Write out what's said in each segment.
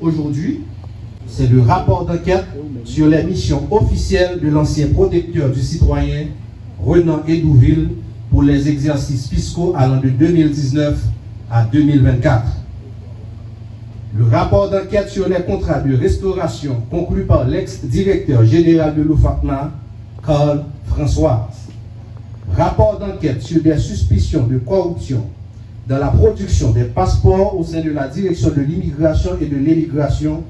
aujourd'hui, c'est le rapport d'enquête sur les missions officielles de l'ancien protecteur du citoyen Renan Edouville pour les exercices fiscaux allant de 2019 à 2024. Le rapport d'enquête sur les contrats de restauration conclu par l'ex-directeur général de l'OFACNA, Carl Françoise. Rapport d'enquête sur des suspicions de corruption dans la production des passeports au sein de la direction de l'immigration et de l'émigration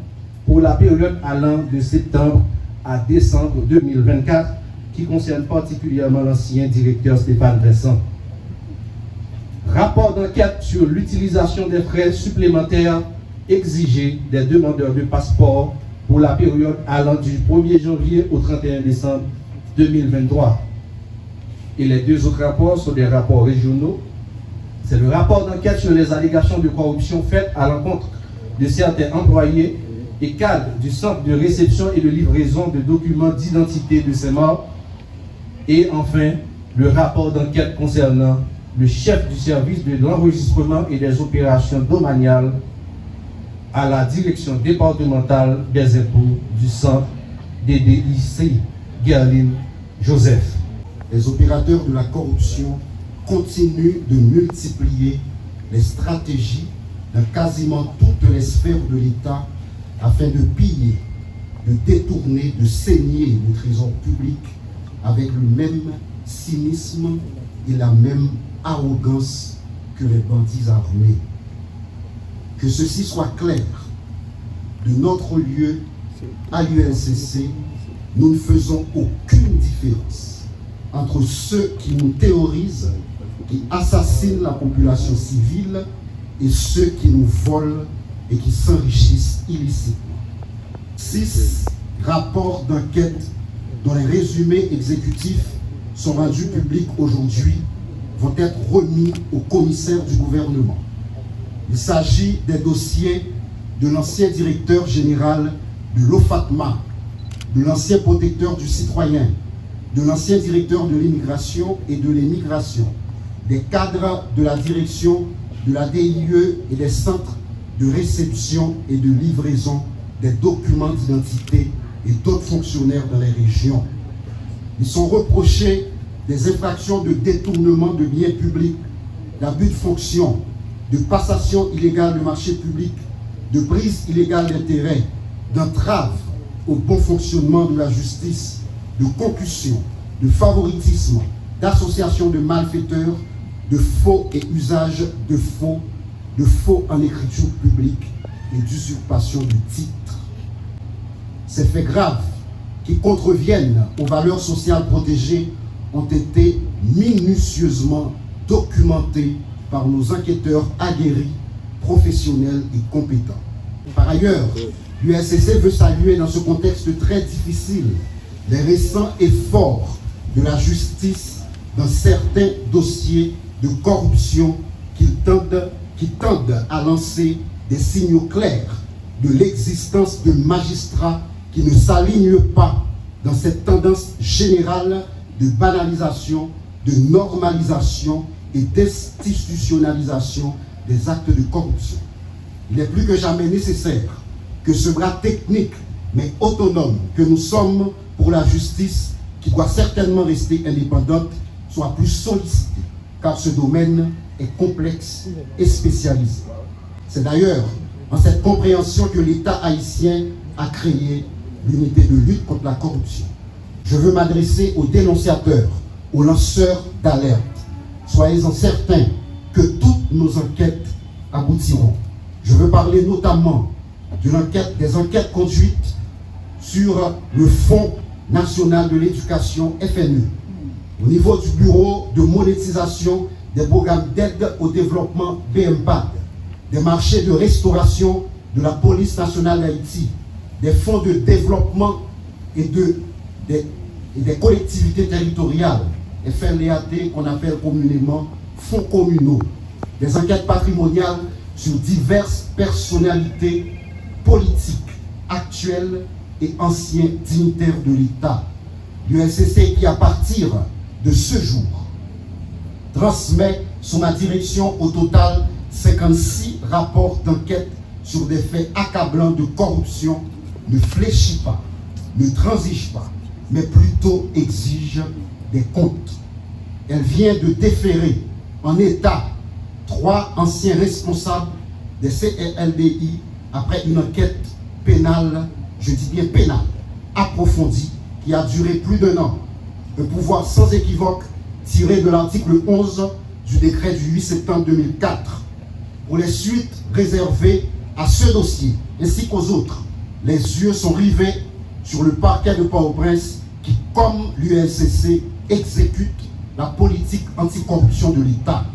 pour la période allant de septembre à décembre 2024, qui concerne particulièrement l'ancien directeur Stéphane Vincent. Rapport d'enquête sur l'utilisation des frais supplémentaires exigés des demandeurs de passeport pour la période allant du 1er janvier au 31 décembre 2023. Et les deux autres rapports sont des rapports régionaux. C'est le rapport d'enquête sur les allégations de corruption faites à l'encontre de certains employés et cadres du centre de réception et de livraison de documents d'identité de ces morts. Et enfin, le rapport d'enquête concernant le chef du service de l'enregistrement et des opérations domaniales à la direction départementale des impôts du centre DDIC, Guerline Joseph. Les opérateurs de la corruption continuent de multiplier les stratégies dans quasiment toutes les sphères de l'État afin de piller, de détourner, de saigner le trésor public avec le même cynisme et la même arrogance que les bandits armés. Que ceci soit clair, de notre lieu à l'UNCC, nous ne faisons aucune différence entre ceux qui nous terrorisent, qui assassinent la population civile, et ceux qui nous volent et qui s'enrichissent illicitement. 6 rapports d'enquête dont les résumés exécutifs sont rendus publics aujourd'hui vont être remis au commissaire du gouvernement. Il s'agit des dossiers de l'ancien directeur général de l'OFACMA, de l'ancien protecteur du citoyen, de l'ancien directeur de l'immigration et de l'émigration, des cadres de la direction de la DIE et des centres de réception et de livraison des documents d'identité et d'autres fonctionnaires dans les régions. Ils sont reprochés des infractions de détournement de biens publics, d'abus de fonction, de passation illégale de marchés publics, de prise illégale d'intérêt, d'entrave au bon fonctionnement de la justice, de concussion, de favoritisme, d'association de malfaiteurs, de faux et usage de faux en écriture publique et d'usurpation de titres. Ces faits graves qui contreviennent aux valeurs sociales protégées ont été minutieusement documentés par nos enquêteurs aguerris, professionnels et compétents. Par ailleurs, l'UNCC veut saluer dans ce contexte très difficile les récents efforts de la justice dans certains dossiers de corruption qui tendent à lancer des signaux clairs de l'existence de magistrats qui ne s'alignent pas dans cette tendance générale de banalisation, de normalisation et d'institutionnalisation des actes de corruption. Il est plus que jamais nécessaire que ce bras technique mais autonome que nous sommes pour la justice, qui doit certainement rester indépendante, soit plus sollicité, car ce domaine est complexe et spécialisé. C'est d'ailleurs en cette compréhension que l'État haïtien a créé l'unité de lutte contre la corruption. Je veux m'adresser aux dénonciateurs, aux lanceurs d'alerte. Soyez-en certains que toutes nos enquêtes aboutiront. Je veux parler notamment des enquêtes conduites sur le Fonds national de l'éducation FNE, au niveau du bureau de monétisation des programmes d'aide au développement BMPAD, des marchés de restauration de la police nationale d'Haïti, des fonds de développement et des collectivités territoriales, FNLAT qu'on appelle communément fonds communaux, des enquêtes patrimoniales sur diverses personnalités politiques actuelles et anciens dignitaires de l'État. L'UNCC qui, à partir de ce jour, transmet sous ma direction au total 56 rapports d'enquête sur des faits accablants de corruption ne fléchit pas, ne transige pas, mais plutôt exige des comptes. Elle vient de déférer en état 3 anciens responsables des CRLDI après une enquête pénale, je dis bien pénale, approfondie, qui a duré plus d'1 an. Un pouvoir sans équivoque tiré de l'article 11 du décret du 8 septembre 2004. Pour les suites réservées à ce dossier, ainsi qu'aux autres, les yeux sont rivés sur le parquet de Port-au-Prince qui, comme l'ULCC, exécute la politique anticorruption de l'État.